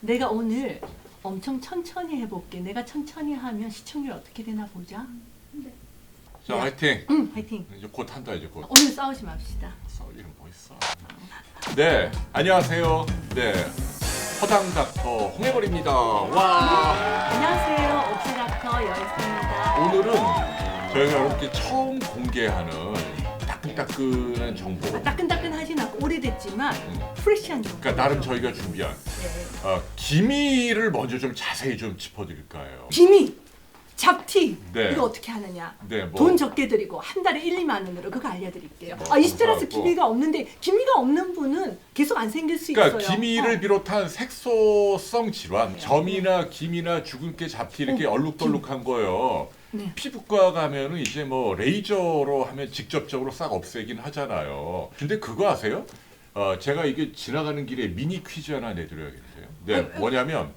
내가 오늘 엄청 천천히 해볼게. 내가 천천히 하면 시청률 어떻게 되나 보자. 자, 야. 화이팅. 응, 파이팅. 이제 곧 한다 이제 곧. 오늘 싸우지 맙시다. 싸울 일은 뭐 있어. 네, 안녕하세요. 네, 허당 닥터 홍해벌입니다. 와, 안녕하세요. 옥수닥터 여했습니다. 오늘은 저희가 여러분께 처음 공개하는 따끈따끈한 정보. 따끈따끈하진 않고 오래됐지만 프레시한 정보. 그러니까 나름 저희가 준비한 네. 기미를 먼저 좀 자세히 좀 짚어드릴까요? 기미, 잡티 네. 이거 어떻게 하느냐? 네, 뭐. 돈 적게 드리고 한 달에 1, 2만 원으로 그거 알려드릴게요. 뭐, 20대라서 감사하고. 기미가 없는데 기미가 없는 분은 계속 안 생길 수 그러니까 있어요. 기미를 비롯한 색소성 질환, 네. 점이나 기미나 주근깨, 잡티 이렇게 얼룩덜룩한 거요. 네. 피부과 가면은 이제 뭐 레이저로 하면 직접적으로 싹 없애긴 하잖아요. 근데 그거 아세요? 제가 이게 지나가는 길에 미니 퀴즈 하나 내드려야겠어요. 네, 뭐냐면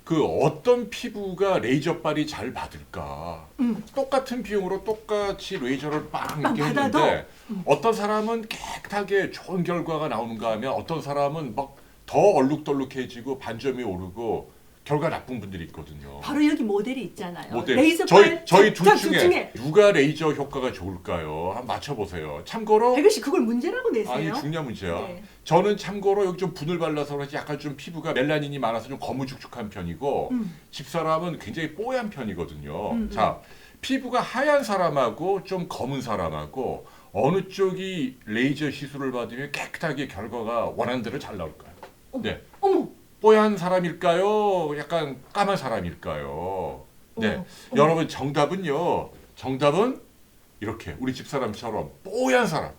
그 어떤 피부가 레이저빨이 잘 받을까? 똑같은 비용으로 똑같이 레이저를 빵 이렇게 받아도? 했는데 어떤 사람은 깨끗하게 좋은 결과가 나오는가 하면 어떤 사람은 막 더 얼룩덜룩해지고 반점이 오르고 결과 나쁜 분들이 있거든요. 바로 여기 모델이 있잖아요. 모델. 레이저빨 저희 둘 자, 중에 누가 레이저 효과가 좋을까요? 한번 맞춰보세요. 참고로 백을 씨 그걸 문제라고 내세요? 아니 중요한 문제야. 네. 저는 참고로 여기 좀 분을 발라서 그런지 약간 좀 피부가 멜라닌이 많아서 좀 거무죽죽한 편이고 집사람은 굉장히 뽀얀 편이거든요. 자, 피부가 하얀 사람하고 좀 검은 사람하고 어느 쪽이 레이저 시술을 받으면 깨끗하게 결과가 원하는 대로 잘 나올까요? 네. 어머. 뽀얀 사람일까요? 약간 까만 사람일까요? 네. 여러분 정답은요. 정답은 이렇게 우리 집사람처럼 뽀얀 사람.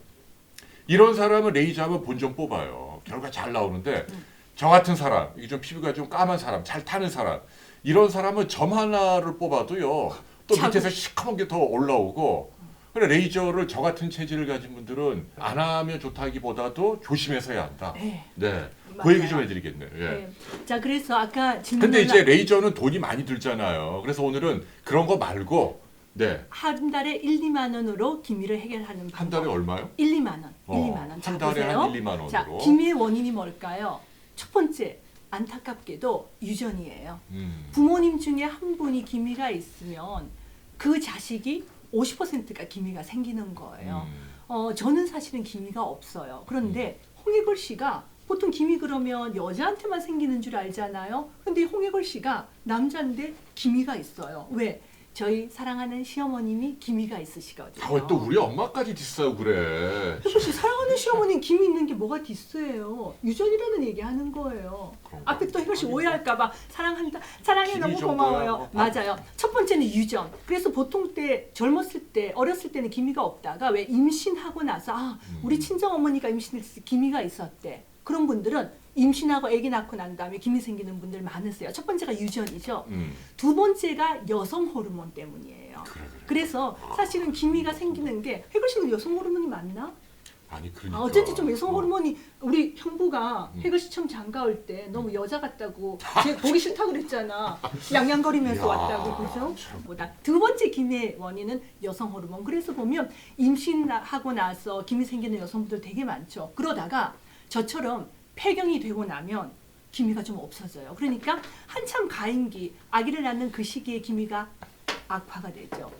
이런 사람은 레이저 하면 본전 뽑아요. 결과 잘 나오는데 저 같은 사람, 이게 좀 피부가 좀 까만 사람, 잘 타는 사람. 이런 사람은 점 하나를 뽑아도요. 또 밑에서 시커먼 게 더 올라오고 그래 레이저를 저 같은 체질을 가진 분들은 안 하면 좋다기보다도 조심해서 해야 한다. 네. 네. 그 맞아요. 얘기 좀 해드리겠네요. 예. 네. 자, 그래서 아까 질문 근데 이제 레이저는 돈이 많이 들잖아요. 그래서 오늘은 그런 거 말고, 네. 한 달에 1, 2만 원으로 기미를 해결하는 방법. 한 달에 얼마요? 1, 2만 원. 1, 2만 원. 한 자, 달에 보세요. 한 1, 2만 원으로. 자, 기미의 원인이 뭘까요? 첫 번째, 안타깝게도 유전이에요. 부모님 중에 한 분이 기미가 있으면 그 자식이 50%가 기미가 생기는 거예요. 저는 사실은 기미가 없어요. 그런데 홍해걸 씨가 보통 기미 그러면 여자한테만 생기는 줄 알잖아요. 근데 홍해걸 씨가 남자인데 기미가 있어요. 왜? 저희 사랑하는 시어머님이 기미가 있으시거든요. 아, 왜 또 우리 엄마까지 디스하고 그래. 해걸 씨 사랑하는 시어머님 기미 있는 게 뭐가 디스예요? 유전이라는 얘기하는 거예요. 그런가? 앞에 또 해걸 씨 오해할까봐 사랑한다, 사랑해 기미 너무 정도야, 고마워요. 뭐. 맞아요. 첫 번째는 유전. 그래서 보통 때 젊었을 때 어렸을 때는 기미가 없다가 왜 임신하고 나서 우리 친정 어머니가 임신했을 때 기미가 있었대. 그런 분들은 임신하고 아기 낳고 난 다음에 기미 생기는 분들 많으세요. 첫 번째가 유전이죠. 두 번째가 여성 호르몬 때문이에요. 그래. 그래서 사실은 기미가 생기는 게 해글 씨는 여성 호르몬이 맞나? 아니, 그러니까. 어쨌든 좀 여성 호르몬이 우리 형부가 해글 씨 처음 장가 올 때 너무 여자 같다고 쟤 보기 싫다 그랬잖아. 양양거리면서 이야, 왔다고 그죠? 보다 두 번째 기미의 원인은 여성 호르몬. 그래서 보면 임신하고 나서 기미 생기는 여성분들 되게 많죠. 그러다가 저처럼 폐경이 되고 나면 기미가 좀 없어져요. 그러니까 한참 가임기, 아기를 낳는 그 시기에 기미가 악화가 되죠.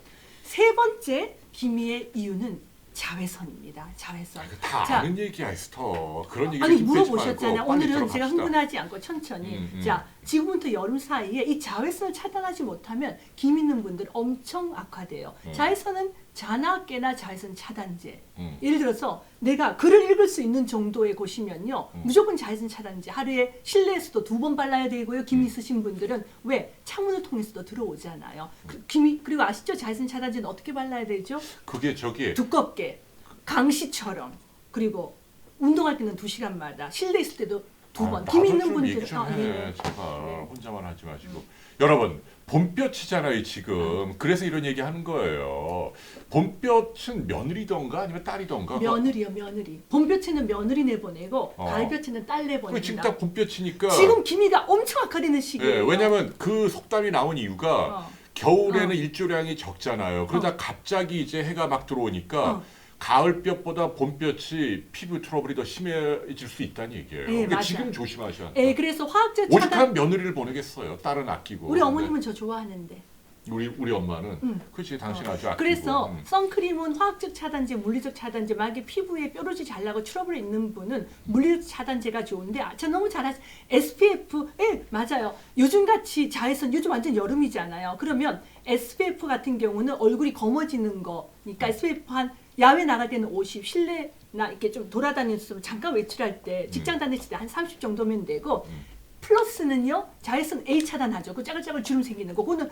세 번째 기미의 이유는 자외선입니다. 자외선. 다 자, 아는 얘기야, 에스터. 그런 얘기 아니 좀 빼지 물어보셨잖아요. 말고 빨리 오늘은 제가 들어갑시다. 흥분하지 않고 천천히. 자, 지금부터 여름 사이에 이 자외선을 차단하지 못하면 김 있는 분들 엄청 악화돼요. 자외선은 자나 깨나 자외선 차단제. 예를 들어서 내가 글을 읽을 수 있는 정도의 곳이면요. 무조건 자외선 차단제. 하루에 실내에서도 2번 발라야 되고요. 김 있으신 분들은 왜? 창문을 통해서도 들어오잖아요. 그리고 아시죠? 자외선 차단제는 어떻게 발라야 되죠? 그게 저기 두껍게 강시처럼. 그리고 운동할 때는 2시간마다 실내 있을 때도 2번. 김 있는 좀 분들 얘기 좀 해. 네. 제발 네. 혼자만 하지 마시고. 여러분 봄볕이잖아요 지금. 그래서 이런 얘기 하는 거예요. 봄볕은 며느리던가 아니면 딸이던가. 며느리요, 며느리. 봄볕에는 며느리 내보내고 가을볕에는 딸 그게 내보낸다. 지금 딱 봄볕이니까. 지금 기미가 엄청 악화되는 시기예요. 예, 왜냐면 그 속담이 나온 이유가 어. 겨울에는 일조량이 적잖아요. 그러다 갑자기 이제 해가 막 들어오니까 가을볕보다 봄볕이 피부 트러블이 더 심해질 수 있다는 얘기예요. 네, 그러니까 맞아요. 지금 조심하셔야 한다. 예, 그래서 화학적 오죽하면 차단. 며느리를 보내겠어요. 딸은 아끼고. 우리 어머님은 저 좋아하는데. 우리 엄마는 그렇지 당신 아주 아끼고. 그래서 선크림은 화학적 차단제, 물리적 차단제, 만약에 피부에 뾰루지 잘 나고 트러블 있는 분은 물리적 차단제가 좋은데 저 너무 잘하시 SPF, 예 맞아요. 요즘같이 자외선 요즘 완전 여름이잖아요. 그러면 SPF 같은 경우는 얼굴이 검어지는 거니까 SPF 한 야외 나갈 때는 50, 실내나 이렇게 좀 돌아다니면서 잠깐 외출할 때 직장 다닐 때 한 30 정도면 되고 플러스는요 자외선 A 차단하죠. 그 짜글짜글 주름 생기는 거 그거는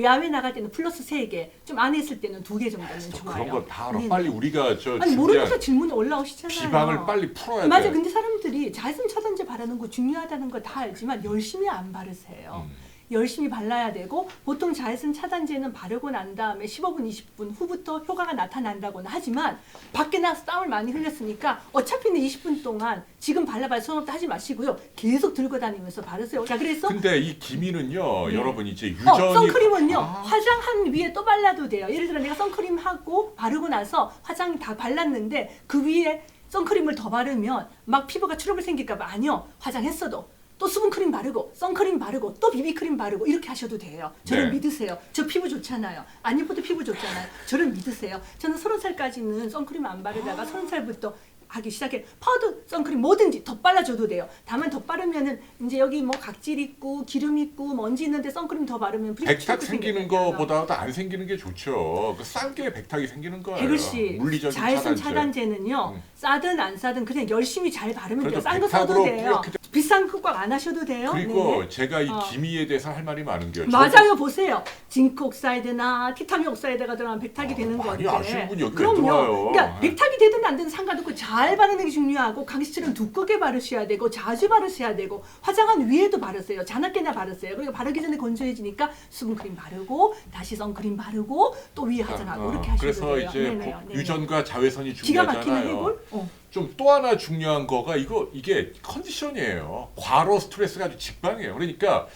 야외 나갈 때는 플러스 3개, 좀 안에 있을 때는 2개 정도는 좋아요. 그런 거 다 알아. 네네. 빨리 우리가 아니 모르면서 질문이 올라오시잖아요. 비방을 빨리 풀어야 돼. 맞아. 근데 사람들이 자외선 차단제 바르는 거 중요하다는 거 다 알지만 열심히 안 바르세요. 열심히 발라야 되고 보통 자외선 차단제는 바르고 난 다음에 15분, 20분 후부터 효과가 나타난다고는 하지만 밖에 나가서 땀을 많이 흘렸으니까 어차피는 20분 동안 지금 발라봐야 소용없다 하지 마시고요. 계속 들고 다니면서 바르세요. 자, 그래서 근데 이 기미는요, 네. 여러분 이제 유전이 선크림은요 화장한 위에 또 발라도 돼요. 예를 들어 내가 선크림 하고 바르고 나서 화장 다 발랐는데 그 위에 선크림을 더 바르면 막 피부가 트러블 생길까 봐 아니요. 화장했어도 또 수분크림 바르고 선크림 바르고 또 비비크림 바르고 이렇게 하셔도 돼요. 저를 네. 믿으세요. 저 피부 좋잖아요. 안 예뻐도 피부 좋잖아요. 저를 믿으세요. 저는 30살까지는 선크림 안 바르다가 30살부터 하기 시작해. 파우더, 선크림 뭐든지 덧발라줘도 돼요. 다만 덧바르면은 이제 여기 뭐 각질 있고 기름 있고 먼지 있는데 선크림 더 바르면 백탁 생기는 거보다도 안 생기는 게 좋죠. 그 싼 게 백탁이 생기는 거예요. 백을씨 물리적인 자외선 차단제. 차단제는요 싸든 안 싸든 그냥 열심히 잘 바르면 돼요. 그래도 싼 거 써도 백탁으로 돼요. 뿌옇게 비싼 거 꽉 안 하셔도 돼요. 그리고 네네. 제가 이 기미에 대해서 할 말이 많은 게요. 맞아요. 보세요. 징크 옥사이드나 티타늄 옥사이드가 들어가면 백탁이 되는 많이 건데. 아시는 분이 여기 그럼요. 들어와요. 그러니까 백탁이 되든 안 되든 상관없고 잘 바르는 게 중요하고 강시처럼 두껍게 바르셔야 되고 자주 바르셔야 되고 화장한 위에도 바르세요. 자나깨나 바르세요. 그리고 바르기 전에 건조해지니까 수분크림 바르고 다시 선크림 바르고 또 위에 화장하고 이렇게 하셔도 그래서 돼요. 이제 네네요. 네네. 유전과 자외선이 기가 막히는 중요하잖아요. 해골? 좀 또 하나 중요한 거가 이게 컨디션이에요. 과로 스트레스가 아주 직방이에요. 그러니까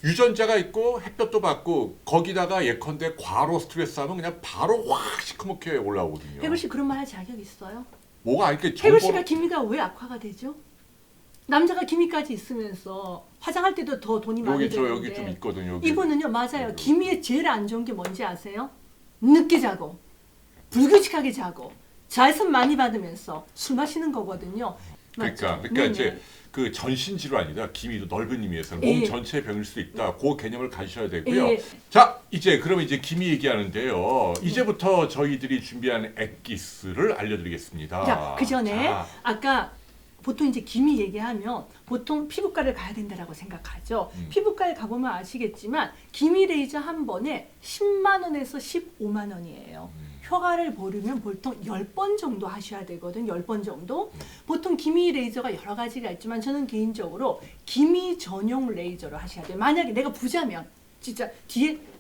유전자가 있고 햇볕도 받고 거기다가 예컨대 과로 스트레스 하면 그냥 바로 확 시커멓게 올라오거든요. 해골 씨 그런 말 할 자격 있어요? 뭐가 이렇게 해골 씨가 기미가 왜 악화가 되죠? 남자가 기미까지 있으면서 화장할 때도 더 돈이 많이 여기 드는데 여기 좀 있거든요. 여기. 이분은요 맞아요. 기미에 제일 안 좋은 게 뭔지 아세요? 늦게 자고 불규칙하게 자고 자외선 많이 받으면서 술 마시는 거거든요. 그러니까 맞죠? 그러니까 네네. 이제 그 전신 질환이다. 기미도 넓은 의미에서는 예. 몸 전체의 병일 수 있다. 그 개념을 가지셔야 되고요. 예. 자, 그러면 이제 기미 얘기하는데요. 이제부터 저희들이 준비한 액기스를 알려드리겠습니다. 자, 그 전에 자, 아까 보통 이제 기미 얘기하면 보통 피부과를 가야 된다라고 생각하죠. 피부과에 가보면 아시겠지만 기미 레이저 한 번에 10만 원에서 15만 원이에요. 효과를 보려면 보통 10번 정도 하셔야 되거든. 10번 정도. 보통 기미 레이저가 여러 가지가 있지만 저는 개인적으로 기미 전용 레이저로 하셔야 돼요. 만약에 내가 부자면 진짜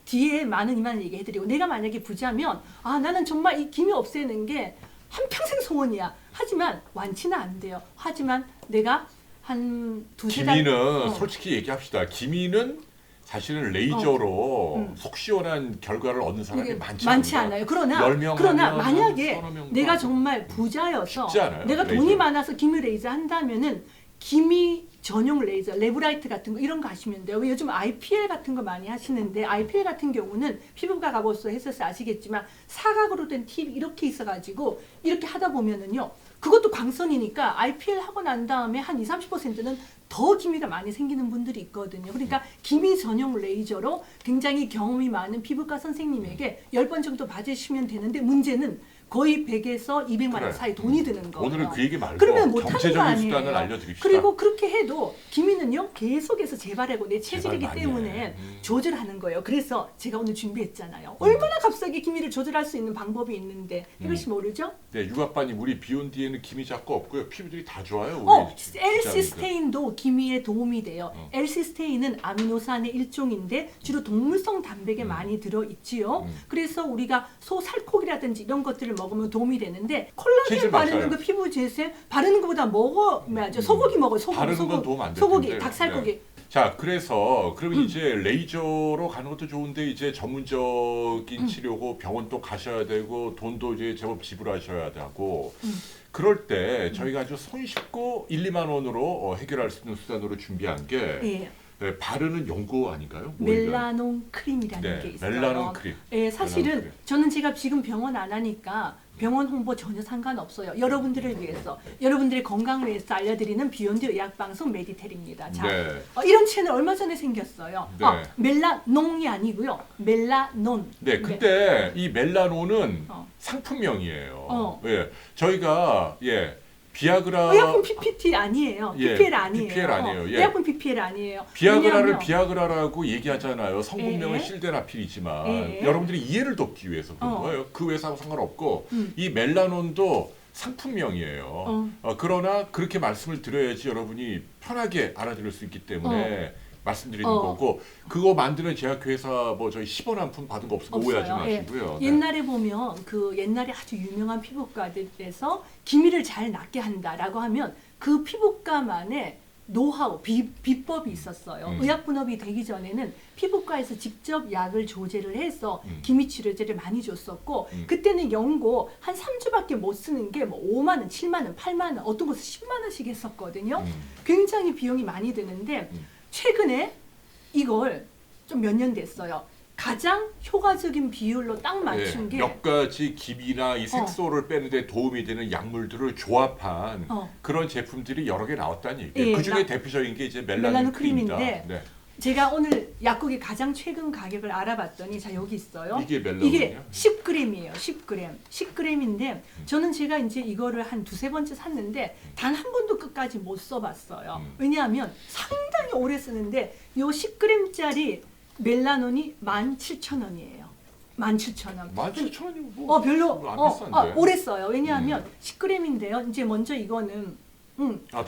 뒤에 많은 이만 얘기해드리고 내가 만약에 부자면 나는 정말 이 기미 없애는 게 한평생 소원이야. 하지만 완치는 안 돼요. 하지만 내가 한 두세 달 기미는 솔직히 얘기합시다. 기미는 사실은 레이저로 속 시원한 결과를 얻는 사람이 많지 않아요. 그러나 10명 만약에 서너 명도 내가 안 정말 부자여서 쉽지 않아요, 내가 레이저. 돈이 많아서 기미 레이저 한다면은 기미 전용 레이저, 레브라이트 같은 거 이런 거 하시면 돼요. 왜 요즘 IPL 같은 거 많이 하시는데 IPL 같은 경우는 피부과 가보서 했어서 아시겠지만 사각으로 된 팁이 이렇게 있어가지고 이렇게 하다 보면은요. 그것도 광선이니까 IPL 하고 난 다음에 한 20-30%는 더 기미가 많이 생기는 분들이 있거든요. 그러니까 기미 전용 레이저로 굉장히 경험이 많은 피부과 선생님에게 10번 정도 받으시면 되는데 문제는 거의 100에서 200만 원 그래. 사이 돈이 드는 거예요. 오늘은 그 얘기 말고 그러면 못하는 거 경제적인 아니에요. 수단을 알려드립시다. 그리고 그렇게 해도 기미는요 계속해서 재발하고 내 체질이기 재발 많이 때문에 해. 조절하는 거예요. 그래서 제가 오늘 준비했잖아요. 얼마나 갑자기 기미를 조절할 수 있는 방법이 있는데 이것이 모르죠? 네, 육아빠님 우리 비온 뒤에는 기미 자꾸 없고요. 피부들이 다 좋아요. 우리 직장인들. L시스테인도 기미에 도움이 돼요. L시스테인은 아미노산의 일종인데 주로 동물성 단백에 많이 들어있지요. 그래서 우리가 소 살코기라든지 이런 것들을 먹으면 도움이 되는데 콜라겐 체질 바르는 맞아요. 거 피부 제세 바르는 것보다 먹어야죠. 소고기 먹어요. 소고기, 바르는 건 도움 안 될 소고기, 텐데요. 닭살코기. 네. 자, 그래서 그러면 이제 레이저로 가는 것도 좋은데 이제 전문적인 치료고 병원 또 가셔야 되고 돈도 이제 제법 지불하셔야 되고 그럴 때 저희가 아주 손쉽고 1, 2만 원으로 해결할 수 있는 수단으로 준비한 게 예. 네, 바르는 연고 아닌가요? 멜라논 크림이라는 네, 게 있어요. 멜라논 크림. 예, 사실은 멜라논 크림. 저는 제가 지금 병원 안 하니까 병원 홍보 전혀 상관없어요. 여러분들을 위해서, 여러분들의 건강을 위해서 알려드리는 비욘드 의학방송 메디텔입니다. 자, 네. 이런 채널 얼마 전에 생겼어요. 네. 멜라논이 아니고요. 멜라논. 네, 근데 이 멜라논은 어. 상품명이에요. 예, 저희가 비아그라 의약품 PPT 아니에요. 예, PPL 아니에요. PPL 아니에요. 예. 의약품 PPL 아니에요. 비아그라를 왜냐하면 비아그라라고 얘기하잖아요. 성분명은 예. 실데나필이지만 예. 여러분들이 이해를 돕기 위해서 그런 어. 거예요. 그 회사하고 상관없고 이 멜라논도 상품명이에요. 그러나 그렇게 말씀을 드려야지 여러분이 편하게 알아들을 수 있기 때문에 말씀드리는 거고 그거 만드는 제약회사 뭐 저희 10원 한 푼 받은 거 없으면 없어요. 오해하지 마시고요. 예. 옛날에 보면 그 옛날에 아주 유명한 피부과들에서 기미를 잘 낫게 한다라고 하면 그 피부과만의 노하우, 비법이 있었어요. 의약분업이 되기 전에는 피부과에서 직접 약을 조제를 해서 기미 치료제를 많이 줬었고 그때는 연고 한 3주밖에 못 쓰는 게 뭐 5만 원, 7만 원, 8만 원, 어떤 곳은 10만 원씩 했었거든요. 굉장히 비용이 많이 드는데 최근에 이걸 좀 몇 년 됐어요. 가장 효과적인 비율로 딱 맞춘 게 몇 가지 기미나 이 색소를 빼는데 도움이 되는 약물들을 조합한 그런 제품들이 여러 개 나왔다는 얘기예요. 예, 그 중에 대표적인 게 이제 멜라논 크림입니다. 크림인데 네. 제가 오늘 약국의 가장 최근 가격을 알아봤더니 자 여기 있어요. 이게 멜라논이요? 이게 10g이에요. 10g. 10g인데 저는 제가 이제 이거를 한 두세 번째 샀는데 단 한 번도 끝까지 못 써봤어요. 왜냐하면 상당히 오래 쓰는데 요 10g짜리 멜라논이 17,000원이에요. 17,000원. 17,000원이면 뭐 별로 안 비싼데. 오래 써요. 왜냐하면 10g인데요. 이제 먼저 이거는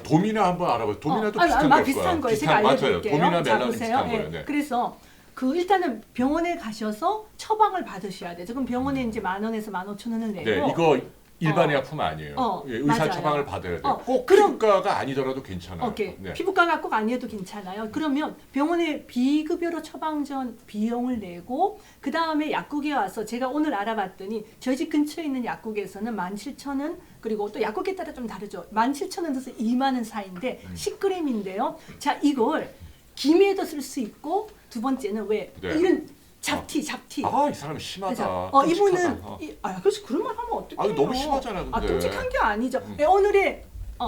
도미나 한번 알아봐요. 도미나도 비슷한 걸 비슷한 거예요. 제가 맞아요. 알려드릴게요. 도미나 자, 멜라논 보세요. 비슷한 거예요. 네. 그래서 그 일단은 병원에 가셔서 처방을 받으셔야 돼요. 지금 병원에 이제 10,000원에서 15,000원을 내고 네, 이거 일반의 약품 아니에요. 어, 예, 의사 맞아요. 처방을 받아야 돼요. 꼭 그럼- 피부과가 아니더라도 괜찮아요. 오케이. 네. 피부과가 꼭 아니어도 괜찮아요. 그러면 병원에 비급여로 처방전 비용을 내고 그 다음에 약국에 와서 제가 오늘 알아봤더니 저희 집 근처에 있는 약국에서는 17,000원 그리고 또 약국에 따라 좀 다르죠. 17,000원에서 2만 원 사이인데 10g인데요. 자 이걸 기미에도 쓸 수 있고 두 번째는 왜 네. 이런 잡티. 이 사람 심하다. 그래서 이분은 끔찍하다. 그래서 그런 말 하면 어떡해요? 너무 심하잖아, 근데. 끔찍한 게 아니죠.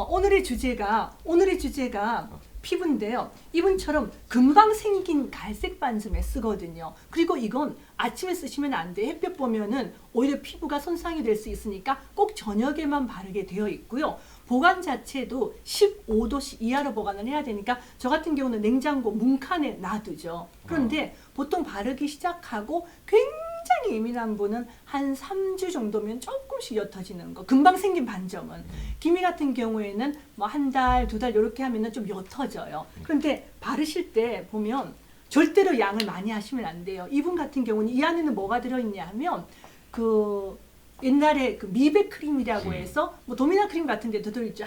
오늘의 주제가 피부인데요. 이분처럼 금방 생긴 갈색 반점에 쓰거든요. 그리고 이건 아침에 쓰시면 안 돼. 햇볕 보면은 오히려 피부가 손상이 될 수 있으니까 꼭 저녁에만 바르게 되어 있고요. 보관 자체도 15도 이하로 보관을 해야 되니까 저 같은 경우는 냉장고 문칸에 놔두죠. 그런데 보통 바르기 시작하고 굉장히 예민한 분은 한 3주 정도면 조금씩 옅어지는 거. 금방 생긴 반점은. 기미 같은 경우에는 뭐 한 달, 두 달 이렇게 하면은 좀 옅어져요. 그런데 바르실 때 보면 절대로 양을 많이 하시면 안 돼요. 이분 같은 경우는 이 안에는 뭐가 들어있냐 하면 그 옛날에 그 미백 크림이라고 해서 뭐 도미나 크림 같은 데도 들어있죠.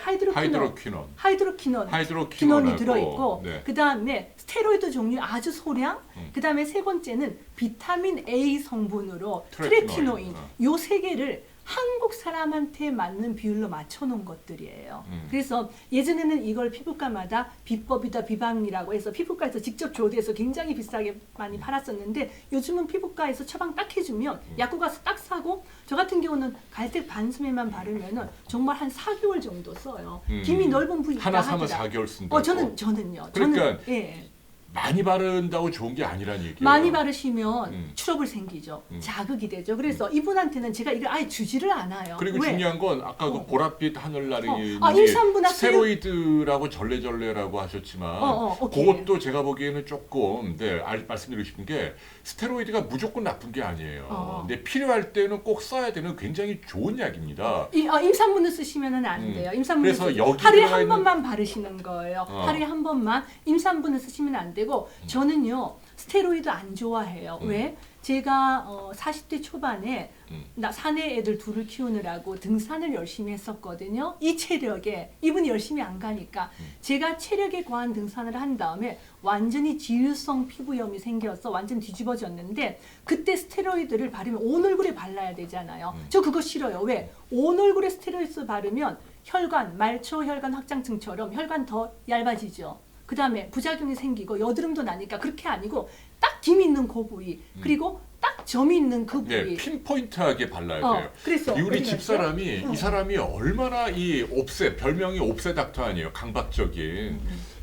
하이드로퀴논이 들어있고 네. 그 다음에 스테로이드 종류 아주 소량 그 다음에 세 번째는 비타민 A 성분으로 트레티노인 요 세 개를 한국 사람한테 맞는 비율로 맞춰놓은 것들이에요. 그래서 예전에는 이걸 피부과마다 비법이다 비방이라고 해서 피부과에서 직접 조리해서 굉장히 비싸게 많이 팔았었는데 요즘은 피부과에서 처방 딱 해주면 약국 가서 딱 사고 저 같은 경우는 갈색 반스매만 바르면은 정말 한 4개월 정도 써요. 기미 넓은 부위가 하나 사면 4개월 쓴다고. 저는요. 그러니까 예. 많이 바른다고 좋은 게 아니라는 얘기예요. 많이 바르시면 트러블 생기죠. 자극이 되죠. 그래서 이분한테는 제가 이걸 아예 주지를 않아요. 그리고 왜? 중요한 건 아까 그 보랏빛 하늘나리 임산부나 스테로이드라고 전래전래라고 하셨지만 그것도 제가 보기에는 조금 말씀드리고 싶은 게 스테로이드가 무조건 나쁜 게 아니에요. 근데 필요할 때는 꼭 써야 되는 굉장히 좋은 약입니다. 임산부는 쓰시면 안 돼요. 임산부는 그래서 여기 하루에 들어가 한 있는- 번만 바르시는 거예요. 하루에 한 번만. 임산부는 쓰시면 안 되고 저는요 스테로이드 안 좋아해요. 왜? 제가 40대 초반에 나 사내 애들 둘을 키우느라고 등산을 열심히 했었거든요. 이 체력에 이분이 열심히 안 가니까 제가 체력에 과한 등산을 한 다음에 완전히 지유성 피부염이 생겨서 완전 뒤집어졌는데 그때 스테로이드를 바르면 온 얼굴에 발라야 되잖아요. 저 그거 싫어요. 왜? 온 얼굴에 스테로이드 바르면 혈관, 말초 혈관 확장층처럼 혈관 더 얇아지죠. 그 다음에 부작용이 생기고 여드름도 나니까 그렇게 아니고 딱 김 있는 그 부위 그리고 딱 점이 있는 그 부위. 네, 핀포인트하게 발라야 돼요. 그래서 이 우리 집사람이 이 사람이 얼마나 이 옵세 별명이 옵세 닥터 아니에요. 강박적인.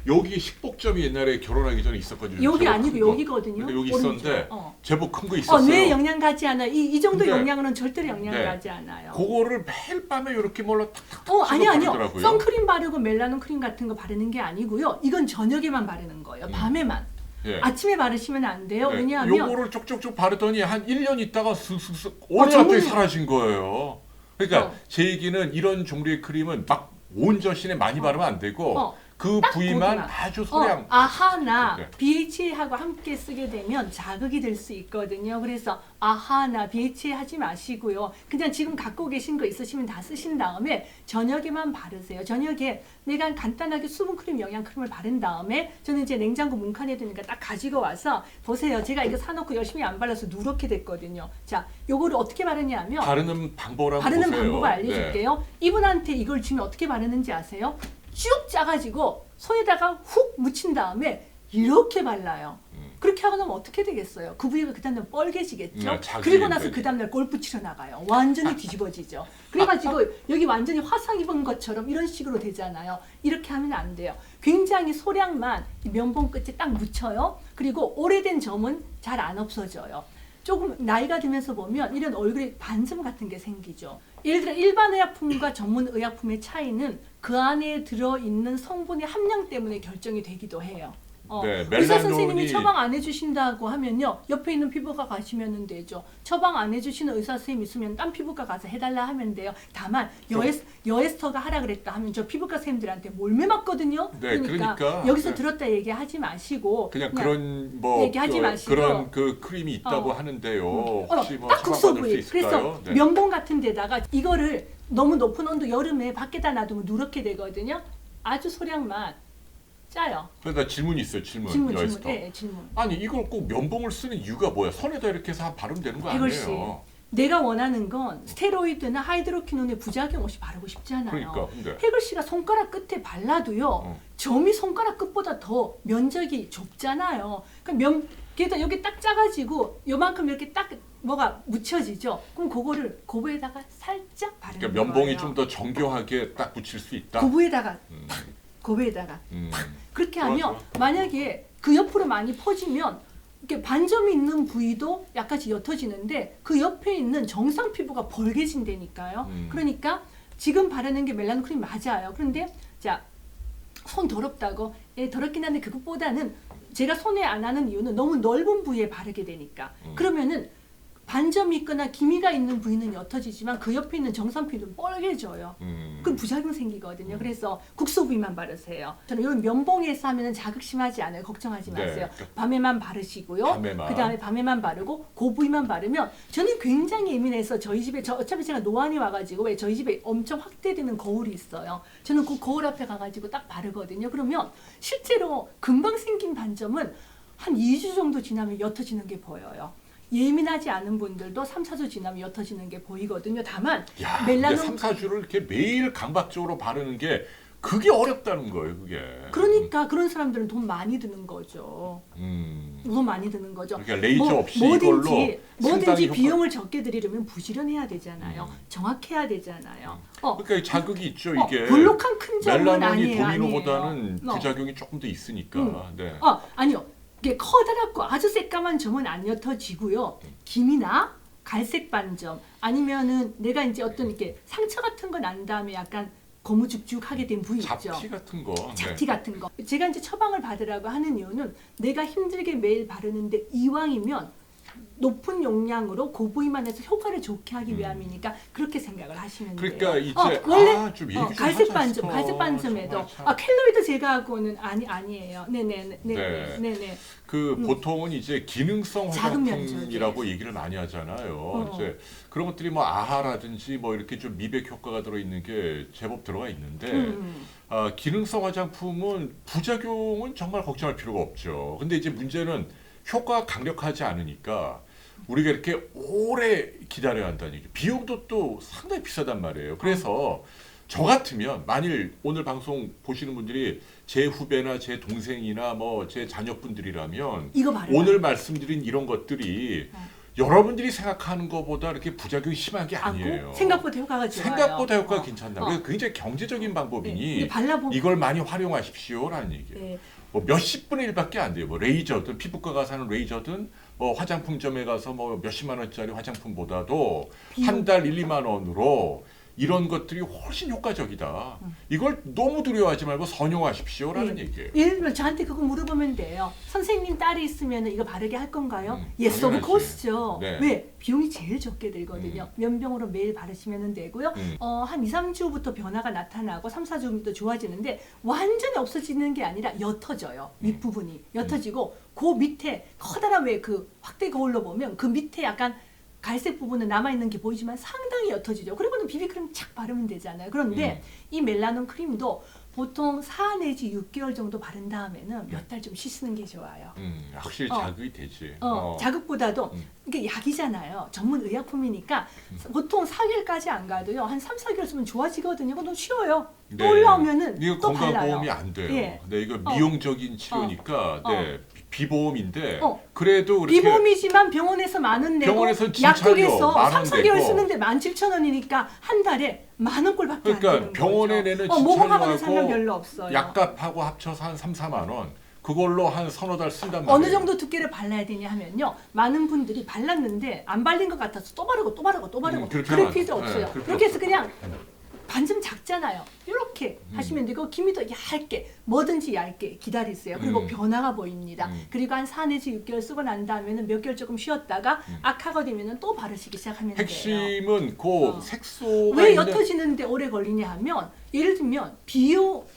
여기 식복점이 옛날에 결혼하기 전에 있었거든요. 여기 제법 아니고 큰 거. 여기거든요. 근데 여기 오른쪽. 있었는데 제법 큰 거 있었어요. 뇌에 영향 가지 않아요. 이 정도 근데, 영향으로는 절대로 영향을 네. 가지 않아요. 그거를 매일 밤에 이렇게 몰라 탁탁탁 아니요. 바르더라고요. 선크림 바르고 멜라논 크림 같은 거 바르는 게 아니고요. 이건 저녁에만 바르는 거예요. 밤에만. 예. 아침에 바르시면 안 돼요. 네. 왜냐하면 요거를 쭉쭉쭉 바르더니 한 1년 있다가 슥슥슥 어느 날 갑자기 사라진 거예요. 그러니까 제 얘기는 이런 종류의 크림은 막 온 전신에 많이 바르면 안 되고 그 부위만 거기만. 아주 소량. 아하나 네. BHA하고 함께 쓰게 되면 자극이 될 수 있거든요. 그래서 아하나 BHA 하지 마시고요. 그냥 지금 갖고 계신 거 있으시면 다 쓰신 다음에 저녁에만 바르세요. 저녁에 내가 간단하게 수분크림, 영양크림을 바른 다음에 저는 이제 냉장고 문칸에 두니까 딱 가지고 와서 보세요. 제가 이거 사놓고 열심히 안 발라서 누렇게 됐거든요. 자, 요거를 어떻게 바르냐면 바르는 방법을 한번 바르는 보세요. 방법을 알려줄게요. 네. 이분한테 이걸 주면 어떻게 바르는지 아세요? 쭉 짜가지고 손에다가 훅 묻힌 다음에 이렇게 발라요. 그렇게 하고 나면 어떻게 되겠어요? 그 부위가 그 다음날 뻘개지겠죠? 그리고 나서 그 다음날 골프 치러 나가요. 완전히 뒤집어지죠. 그래가지고 여기 완전히 화상 입은 것처럼 이런 식으로 되잖아요. 이렇게 하면 안 돼요. 굉장히 소량만 이 면봉 끝에 딱 묻혀요. 그리고 오래된 점은 잘 안 없어져요. 조금 나이가 들면서 보면 이런 얼굴에 반점 같은 게 생기죠. 예를 들어 일반 의약품과 전문 의약품의 차이는 그 안에 들어있는 성분의 함량 때문에 결정이 되기도 해요. 네, 의사 멜라논이- 선생님이 처방 안 해주신다고 하면요. 옆에 있는 피부과 가시면 되죠. 처방 안 해주시는 의사 선생님 있으면 딴 피부과 가서 해달라 하면 돼요. 다만 여에스터가 하라 그랬다 하면 저 피부과 선생님들한테 몰매 맞거든요. 네, 그러니까 여기서 네. 들었다 얘기하지 마시고 그냥 그런 뭐 얘기하지 마시고 그런 그 크림이 있다고 하는데요. 혹시 뭐 딱 처방받을 수 국소부위. 있을까요? 그래서 네. 면봉 같은 데다가 이거를 너무 높은 온도 여름에 밖에다 놔두면 누렇게 되거든요. 아주 소량만 짜요. 그러니까 질문이 있어요. 질문. 질문. 여에스터. 네, 질문. 아니 이걸 꼭 면봉을 쓰는 이유가 뭐야? 손에다 이렇게 해서 바르면 되는 거 백월 씨, 아니에요? 내가 원하는 건 스테로이드나 하이드로퀴논의 부작용 없이 바르고 싶잖아요. 그러니까 근데 해글 씨가 손가락 끝에 발라도요. 점이 손가락 끝보다 더 면적이 좁잖아요. 그러니까 게다가 여기 딱 짜가지고 요만큼 이렇게 딱 뭐가 묻혀지죠. 그럼 그거를 고부에다가 살짝 바르는 그러니까 면봉이 거예요. 좀 더 정교하게 딱 붙일 수 있다. 고부에다가 탁, 고부에다가 그렇게 좋아, 하면 좋아. 만약에 그 옆으로 많이 퍼지면 이렇게 반점이 있는 부위도 약간씩 옅어지는데 그 옆에 있는 정상 피부가 벌게진다니까요. 그러니까 지금 바르는 게 멜라논 크림 맞아요. 그런데 자, 손 더럽다고 더럽긴 한데 그것보다는 제가 손에 안 하는 이유는 너무 넓은 부위에 바르게 되니까 그러면은 반점이 있거나 기미가 있는 부위는 옅어지지만 그 옆에 있는 정상 피부는 뻘개져요. 그럼 부작용 생기거든요. 그래서 국소 부위만 바르세요. 저는 이런 면봉에서 하면은 자극 심하지 않아요. 걱정하지 마세요. 네. 밤에만 바르시고요. 밤에만. 그 다음에 밤에만 바르고 그 부위만 바르면 저는 굉장히 예민해서 저희 집에 어차피 제가 노안이 와가지고 왜 저희 집에 엄청 확대되는 거울이 있어요. 저는 그 거울 앞에 가가지고 딱 바르거든요. 그러면 실제로 금방 생긴 반점은 한 2주 정도 지나면 옅어지는 게 보여요. 예민하지 않은 분들도 3, 4주 지나면 옅어지는 게 보이거든요. 다만 야, 멜라논 3, 4주를 이렇게 매일 강박적으로 바르는 게 그게 어렵다는 거예요, 그게. 그러니까 그런 사람들은 돈 많이 드는 거죠. 돈 많이 드는 거죠. 그러니까 레이저 없이 이걸로 상당히 뭐든지 효과- 비용을 적게 들이려면 부지런해야 되잖아요. 정확해야 되잖아요. 그러니까 자극이 있죠, 이게. 볼록한 큰 점은 멜라논이 아니에요. 도미노보다는 아니에요. 부작용이 조금 더 있으니까. 네. 아니요. 이게 커다랗고 아주 새까만 점은 안 옅어지고요. 김이나 갈색 반점 아니면은 내가 이제 어떤 이렇게 상처 같은 거 난 다음에 약간 고무죽죽하게 된 부위 있죠. 잡티 같은 거. 잡티 같은 거. 제가 이제 처방을 받으라고 하는 이유는 내가 힘들게 매일 바르는데 이왕이면 높은 용량으로 고부위만 해서 효과를 좋게 하기 위함이니까 그렇게 생각을 하시면 그러니까 돼요. 이제 원래 좀 얘기 좀 갈색 하자 반점, 싶어. 갈색 반점에도 정말 참. 캘로리도 제거하고는 아니에요. 네네. 보통은 이제 기능성 작은 화장품이라고 면적에. 얘기를 많이 하잖아요. 이제 그런 것들이 뭐 아하라든지 뭐 이렇게 좀 미백 효과가 들어 있는 게 제법 들어가 있는데 기능성 화장품은 부작용은 정말 걱정할 필요가 없죠. 근데 이제 문제는 효과가 강력하지 않으니까 우리가 이렇게 오래 기다려야 한다는 얘기. 비용도 또 상당히 비싸단 말이에요. 그래서 저 같으면 만일 오늘 방송 보시는 분들이 제 후배나 제 동생이나 뭐 제 자녀분들이라면 이거 바르라. 오늘 말씀드린 이런 것들이 여러분들이 생각하는 것보다 이렇게 부작용이 심한 게 아니에요. 생각보다 효과가 좋아요. 생각보다 효과가 괜찮다. 그래서 굉장히 경제적인 방법이니 네. 발라보면 이걸 많이 활용하십시오라는 얘기예요. 네. 뭐 몇십분의 일밖에 안 돼요. 뭐 레이저든 피부과 가서 하는 레이저든 뭐 화장품점에 가서 뭐 몇십만 원짜리 화장품보다도 한 달 1, 2만 원으로 이런 것들이 훨씬 효과적이다. 이걸 너무 두려워하지 말고 선용하십시오라는 얘기예요. 예를 들면 저한테 그거 물어보면 돼요. 선생님 딸이 있으면 이거 바르게 할 건가요? Yes, of 당연하지. course죠. 네. 왜? 비용이 제일 적게 들거든요. 면병으로 매일 바르시면 되고요. 한 2, 3주부터 변화가 나타나고 3, 4주부터 좋아지는데 완전히 없어지는 게 아니라 옅어져요. 윗부분이. 옅어지고 그 밑에 커다란 왜 그 확대 거울로 보면 그 밑에 약간 갈색 부분은 남아있는 게 보이지만 상당히 옅어지죠. 그리고는 비비크림 착 바르면 되잖아요. 그런데 이 멜라논 크림도 보통 4 내지 6개월 정도 바른 다음에는 몇 달 좀 쉬시는 게 좋아요. 확실히 자극이 되지. 자극보다도 이게 약이잖아요. 전문 의약품이니까 보통 4개월까지 안 가도요. 한 3, 4개월 쓰면 좋아지거든요. 그건 쉬워요. 또 네. 올라오면은 이거 또 발라요. 건강보험이 안 돼요. 예. 네, 이거 미용적인 치료니까 네, 비보험인데 그래도 그렇게 비보험이지만 병원에서 만원 내고 병원에서는 진찰료 약국에서 3, 10,000원 4개월 내고. 쓰는데 17,000원이니까 한 달에 10,000원꼴밖에 안 그러니까 되는 병원에 거죠. 내는 모금하고는 상관 진찰료하고 별로 없어요. 약값하고 합쳐서 한 3, 4만 원. 그걸로 한 서너 달 쓴단 말이에요. 어느 정도 두께를 발라야 되냐 하면요. 많은 분들이 발랐는데 안 발린 것 같아서 또 바르고 그렇게 그럴 하면 필요 안 돼. 없어요. 네, 그렇게 그렇게 해서 그냥 반점 작잖아요. 이렇게 하시면 되고 기미도 얇게 뭐든지 얇게 기다리세요. 그리고 변화가 보입니다. 그리고 한 4 내지 6개월 쓰고 난 다음에는 몇 개월 조금 쉬었다가 악화가 되면은 또 바르시기 시작하면 돼요. 핵심은 그 색소가 왜 있는 옅어지는데 오래 걸리냐 하면 예를 들면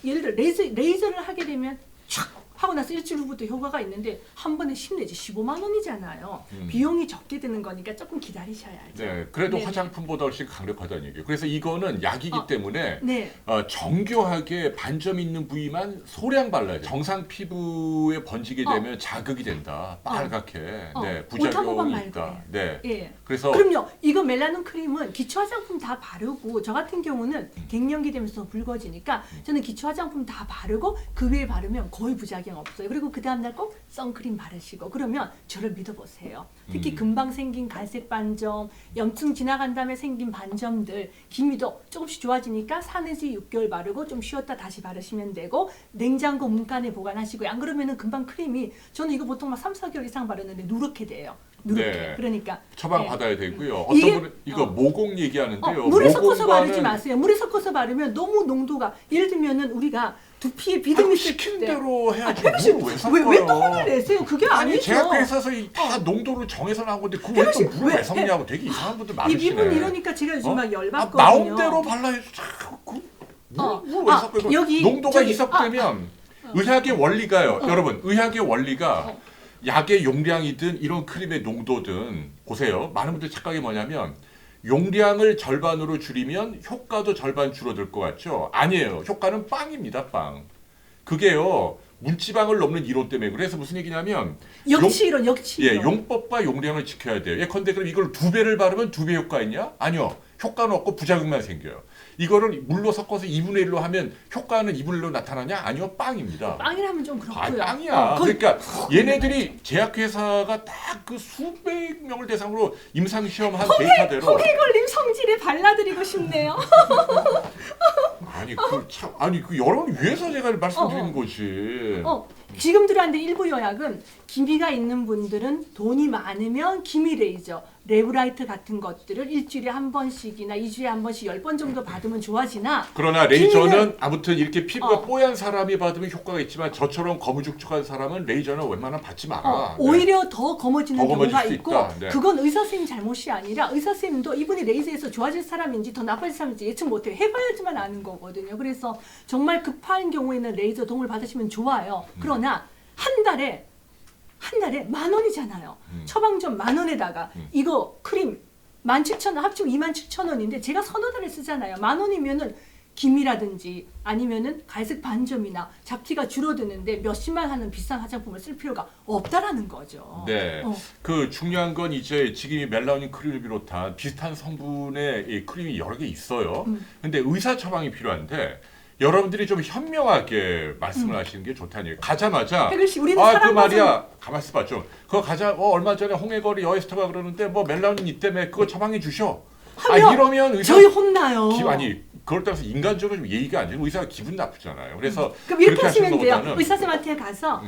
예를 들어 레이저를 하게 되면 촥 하고 나서 일주일 후부터 효과가 있는데 한 번에 10 내지 15만 원이잖아요. 비용이 적게 드는 거니까 조금 기다리셔야죠. 네, 그래도 네. 화장품보다 훨씬 강력하다는 얘기예요. 그래서 이거는 약이기 때문에 네. 정교하게 반점 있는 부위만 소량 발라야 돼요. 정상 피부에 번지게 되면 자극이 된다. 빨갛게. 네, 오타고방 부작용이 말고 있다. 네. 예. 그래서 그럼요. 이거 멜라논 크림은 기초 화장품 다 바르고 저 같은 경우는 갱년기 되면서 붉어지니까 저는 기초 화장품 다 바르고 그 위에 바르면 거의 부작용 없어요. 그리고 그 다음 날 꼭 선크림 바르시고 그러면 저를 믿어보세요. 특히 금방 생긴 갈색 반점, 염증 지나간 다음에 생긴 반점들, 기미도 조금씩 좋아지니까 4 내지 6개월 바르고 좀 쉬었다 다시 바르시면 되고 냉장고 문간에 보관하시고요. 안 그러면은 금방 크림이 저는 이거 보통 막 3, 4개월 이상 바르는데 누렇게 돼요. 누렇게. 네. 그러니까 처방 네. 받아야 되고요. 이게- 어떤 분은 이거 모공 얘기하는데요. 물에 섞어서 바르지 모공과는 마세요. 물에 섞어서 바르면 너무 농도가 예를 들면은 우리가 두피에 비듬이 있을 시킨 때 대로 해야지. 혜민 왜 씨, 섞어요? 왜 또 화를 내세요? 그게 아니 아니죠. 제약회사에서 다 농도를 정해서 나온 건데 그걸 혜민 씨, 또 물을 왜 왜- 섞냐고 되게 이상한 분들 이 많으시네. 미분 이러니까 제가 요즘 막 열받거든요. 마음대로 발라야지. 물왜 섞어요? 여기 농도가 저기, 이석되면 의학의 원리가요. 여러분 의학의 원리가 약의 용량이든 이런 크림의 농도든 보세요. 많은 분들 착각이 뭐냐면 용량을 절반으로 줄이면 효과도 절반 줄어들 것 같죠? 아니에요. 효과는 빵입니다. 빵. 그게요. 문지방을 넘는 이론 때문에 그래서 무슨 얘기냐면 역치이론. 예, 용법과 용량을 지켜야 돼요. 예컨대 그럼 이걸 2배를 바르면 2배 효과 있냐? 아니요. 효과는 없고 부작용만 생겨요. 이거를 물로 섞어서 2분의 1로 하면 효과는 2분의 1로 나타나냐? 아니요. 빵입니다. 빵이라면 좀 그렇고요. 빵이야. 그러니까 얘네들이 제약회사가 딱 그 수백 명을 대상으로 임상시험한 데이터대로 호기 걸림 성질에 발라드리고 싶네요. 아니 그 여러분 위해서 제가 말씀드리는 거지. 지금 들어왔는데 일부 요약은 기미가 있는 분들은 돈이 많으면 기미 레이저, 레브라이트 같은 것들을 일주일에 한 번씩이나 2주에 한 번씩 10번 정도 받으면 좋아지나 그러나 레이저는 기미는 아무튼 이렇게 피부가 뽀얀 사람이 받으면 효과가 있지만 저처럼 거무죽죽한 사람은 레이저는 웬만하면 받지 마라. 네. 오히려 더 검어지는 더 검어질 경우가 수 있고 있다. 네. 그건 의사 선생님 잘못이 아니라 의사 선생님도 이분이 레이저에서 좋아질 사람인지 더 나빠질 사람인지 예측 못해요. 해봐야지만 아는 거거든요. 그래서 정말 급한 경우에는 레이저 도움을 받으시면 좋아요. 그러나 한 달에 10,000원이잖아요. 처방전 10,000원에다가 이거 크림 17,000원 합치면 27,000원인데 제가 서너 달을 쓰잖아요. 10,000원이면은 기미라든지 아니면은 갈색 반점이나 잡티가 줄어드는데 몇십만 하는 비싼 화장품을 쓸 필요가 없다라는 거죠. 네. 그 중요한 건 이제 지금 이 멜라닌 크림을 비롯한 비슷한 성분의 이 크림이 여러 개 있어요. 근데 의사 처방이 필요한데 여러분들이 좀 현명하게 말씀을 하시는 게 좋다는 얘기예요. 가자마자 그렇지, 우리는 그 사람 말이야. 가만 있어봐 좀. 그거 얼마 전에 홍해거리 여에스터가 그러는데 뭐 멜라닌 있다며 그거 처방해 주셔. 하면 이러면 의사 저희 혼나요. 아니 그걸 따라서 인간적으로 좀 예의가 안 되고 의사가 기분 나쁘잖아요. 그래서 그럼 이렇게 그렇게 하시면 돼요. 것보다는 의사 선생님한테 가서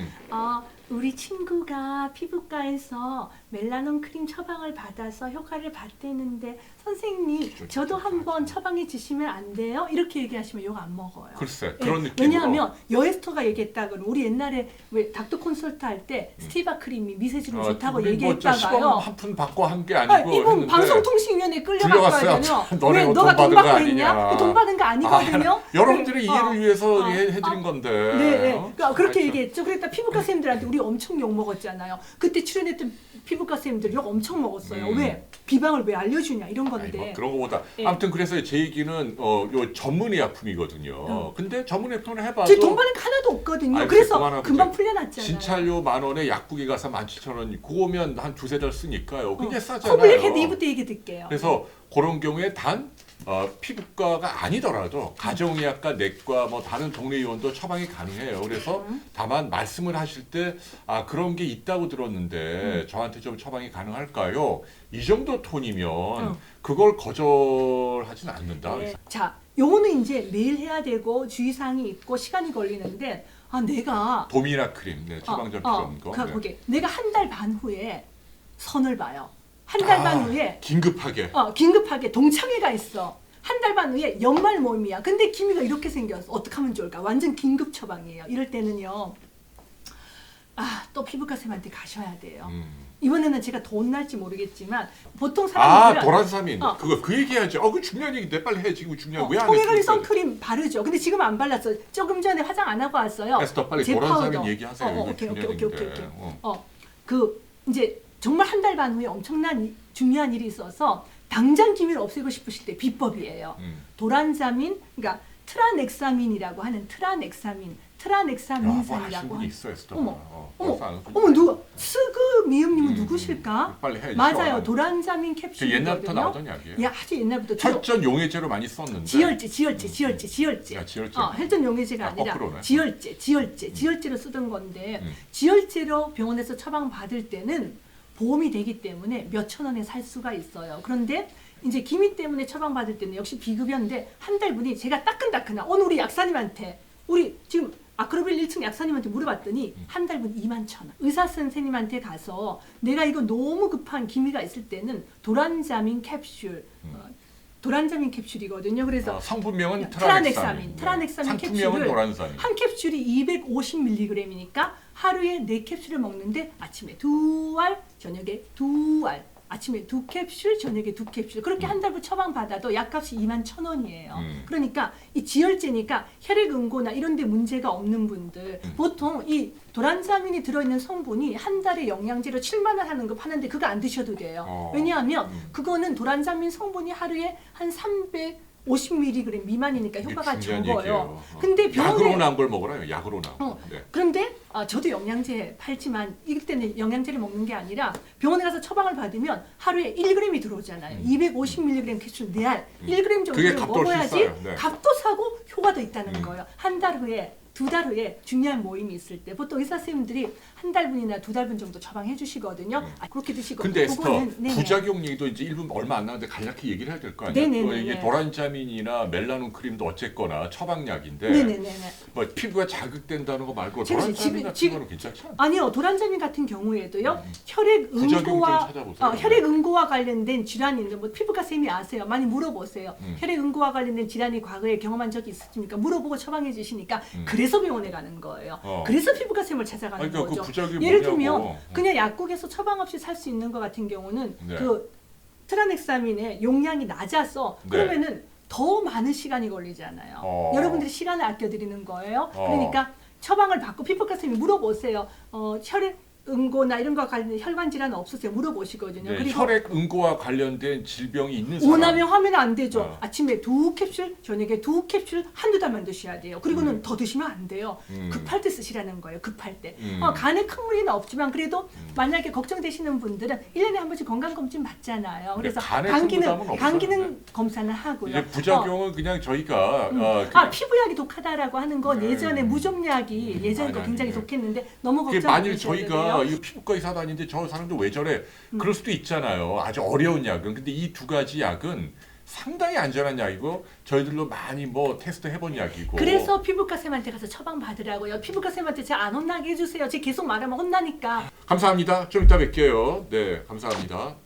우리 친구가 피부과에서 멜라논 크림 처방을 받아서 효과를 봤대는데 선생님 저도 한번 처방해 주시면 안 돼요? 이렇게 얘기하시면 욕 안 먹어요. 글쎄 그런 느낌으로. 왜냐하면 여에스터가 얘기했다 그러면 우리 옛날에 왜 닥터 콘설트 할 때 스티바 크림이 미세주로 좋다고 얘기했다가요. 한 푼 받고 한 게 아니고 이분 했는데 방송통신위원회에 끌려갔거든요. 너네 왜 돈 너가 돈 받은 거 받고 아니냐. 있냐? 돈 받은 거 아니거든요. 여러분들의 이해를 위해서 어. 해드린 건데. 네. 그러니까 그렇게 얘기했죠. 그랬다 피부과 선생님들한테 우리 엄청 욕 먹었잖아요. 그때 출연했던 피부과 선생님들 욕 엄청 먹었어요. 왜? 비방을 왜 알려주냐 이런 건데. 뭐 그런 거보다 예. 아무튼 그래서 제 얘기는 요 전문의약품이거든요. 근데 전문의약품을 해봐도 저희 돈 받는 게 하나도 없거든요. 아니, 그래서 그만하고 금방 이제 풀려났잖아요. 진찰료 10,000원에 약국에 가서 17,000원 그거면 한 두세 달 쓰니까요. 굉장히 싸잖아요. 코블릭 헤드 이부터 얘기 듣게요. 그래서 그런 경우에 단 피부과가 아니더라도 가정의학과, 내과, 뭐 다른 동네 의원도 처방이 가능해요. 그래서 다만 말씀을 하실 때 그런 게 있다고 들었는데 저한테 좀 처방이 가능할까요? 이 정도 톤이면 그걸 거절하진 않는다. 네. 자, 요거는 이제 매일 해야 되고 주의사항이 있고 시간이 걸리는데 내가 도미나 크림, 처방전 필요 없는 거. 그게 내가 한 달 반 후에 선을 봐요. 한 달 반 후에 긴급하게 동창회가 있어. 한 달 반 후에 연말 모임이야. 근데 기미가 이렇게 생겼어. 어떻게 하면 좋을까? 완전 긴급 처방이에요. 이럴 때는요. 또 피부과 쌤한테 가셔야 돼요. 이번에는 제가 돈 날지 모르겠지만 보통 사람들은 도란사민 그거 그 얘기해야지. 그 중요한 얘기인데 빨리 해. 지금 중요한 왜 안 해? 통해가리 선크림 바르죠. 근데 지금 안 발랐어. 조금 전에 화장 안 하고 왔어요. 에스터 빨리 도란사민 얘기하세요. 오케이. 이제 정말 한 달 반 후에 엄청난 중요한 일이 있어서 당장 기미를 없애고 싶으실 때 비법이에요. 도란자민, 그러니까 트라넥사민이라고 하는 트라넥사민산이라고 하는. 어머 누가 스그 미음님은 누구실까? 빨리 해. 맞아요. 도란자민 캡슐이거든요. 옛날부터 나오던 약이에요. 아주 옛날부터. 혈전 용해제로 많이 썼는데. 지혈제. 혈전 용해제가 아니라 지혈제로 쓰던 건데 지혈제로 병원에서 처방 받을 때는 보험이 되기 때문에 몇천 원에 살 수가 있어요. 그런데 이제 기미 때문에 처방받을 때는 역시 비급여인데 한 달분이 제가 따끈따끈한 오늘 우리 약사님한테 우리 지금 아크로빌 1층 약사님한테 물어봤더니 한 달분 21,000원. 의사 선생님한테 가서 내가 이거 너무 급한 기미가 있을 때는 도란자민 캡슐 도란자민 캡슐이거든요. 그래서 성분명은 트라넥사민 캡슐을 도란사민. 한 캡슐이 250mg이니까 하루에 4캡슐을 먹는데 아침에 2알, 저녁에 2알. 아침에 2캡슐, 저녁에 2캡슐. 그렇게 한 달분 처방 받아도 약값이 21,000원이에요. 그러니까 이 지혈제니까 혈액 응고나 이런 데 문제가 없는 분들 보통 이 도란자민이 들어있는 성분이 한 달에 영양제로 7만 원 하는 거 파는데 그거 안 드셔도 돼요. 왜냐하면 그거는 도란자민 성분이 하루에 한 350mg 미만이니까 효과가 적어요. 근데 병원에 약으로 나온 걸 먹으라요. 약으로 나온. 그런데 저도 영양제 팔지만 이럴 때는 영양제를 먹는 게 아니라 병원에 가서 처방을 받으면 하루에 1g이 들어오잖아요. 250mg 캡슐 4알 1g 정도를 먹어야지 값도 사고 효과도 있다는 거예요. 한 달 후에 2달 후에 중요한 모임이 있을 때 보통 의사 선생님들이 한 달분이나 2달분 정도 처방해 주시거든요. 그렇게 드시고. 근데 에스터 그거는, 네네. 부작용 얘기도 이제 1분 얼마 안 남았는데 간략히 얘기를 해야 될 거 아니에요? 네네네. 이게 도란자민이나 멜라논 크림도 어쨌거나 처방약인데 네네네. 뭐 피부가 자극된다는 거 말고 지금- 도란자민 지금- 같은 지금- 거는 괜찮지 않아요? 아니요, 도란자민 같은 경우에도요, 혈액 부작용 좀 응고와 찾아보세요. 혈액 응고와 관련된 질환이 있는 뭐 피부과 쌤이 아세요? 많이 물어보세요. 혈액 응고와 관련된 질환이 과거에 경험한 적이 있으십니까? 물어보고 처방해 주시니까 그래서 병원에 가는 거예요. 그래서 피부과 쌤을 찾아가는 아니, 그러니까 거죠. 그 부작용이 예를 뭐냐고. 들면 그냥 약국에서 처방 없이 살 수 있는 것 같은 경우는 네. 그 트라넥사민의 용량이 낮아서 네. 그러면은 더 많은 시간이 걸리잖아요. 여러분들이 시간을 아껴드리는 거예요. 그러니까 처방을 받고 피부과 선생님이 물어보세요. 혈액 응고나 이런 거 관련된 혈관 질환 없으세요? 물어보시거든요. 네, 그리고 혈액 응고와 관련된 질병이 있는 사람. 오남용 하면 안 되죠. 어. 아침에 2캡슐, 저녁에 2캡슐 한두 달만 드셔야 돼요. 그리고는 더 드시면 안 돼요. 급할 때 쓰시라는 거예요. 급할 때. 간에 큰 무리는 없지만 그래도 만약에 걱정되시는 분들은 1년에 한 번씩 건강검진 받잖아요. 그래서 간에 큰 부담은 없어요. 간 기능 검사는 하고요. 이제 부작용은 그냥 저희가 피부약이 독하다라고 하는 건 예전에 무좀약이 예전에 거 아니, 굉장히 아니. 독했는데 너무 그게 걱정 안 만일 하셔야 저희가 돼요. 이 피부과 의사도 아닌데 저 사람들 왜 저래? 그럴 수도 있잖아요. 아주 어려운 약은. 근데 이 두 가지 약은 상당히 안전한 약이고 저희들도 많이 뭐 테스트 해본 약이고. 그래서 피부과 쌤한테 가서 처방 받으라고요. 피부과 쌤한테 제가 안 혼나게 해주세요. 제가 계속 말하면 혼나니까. 감사합니다. 좀 이따 뵐게요. 네, 감사합니다.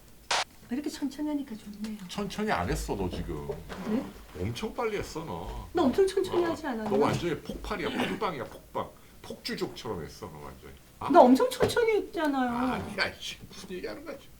이렇게 천천히 하니까 좋네요. 천천히 안 했어 너 지금. 네? 엄청 빨리 했어 너. 너 엄청 천천히 하지 않았나? 너 완전히 폭발이야. 폭방이야. 폭방. 폭주족처럼 했어 너 완전히. 나 엄청 천천히 했잖아요. 아니야. 무슨 얘기하는 거야 지금.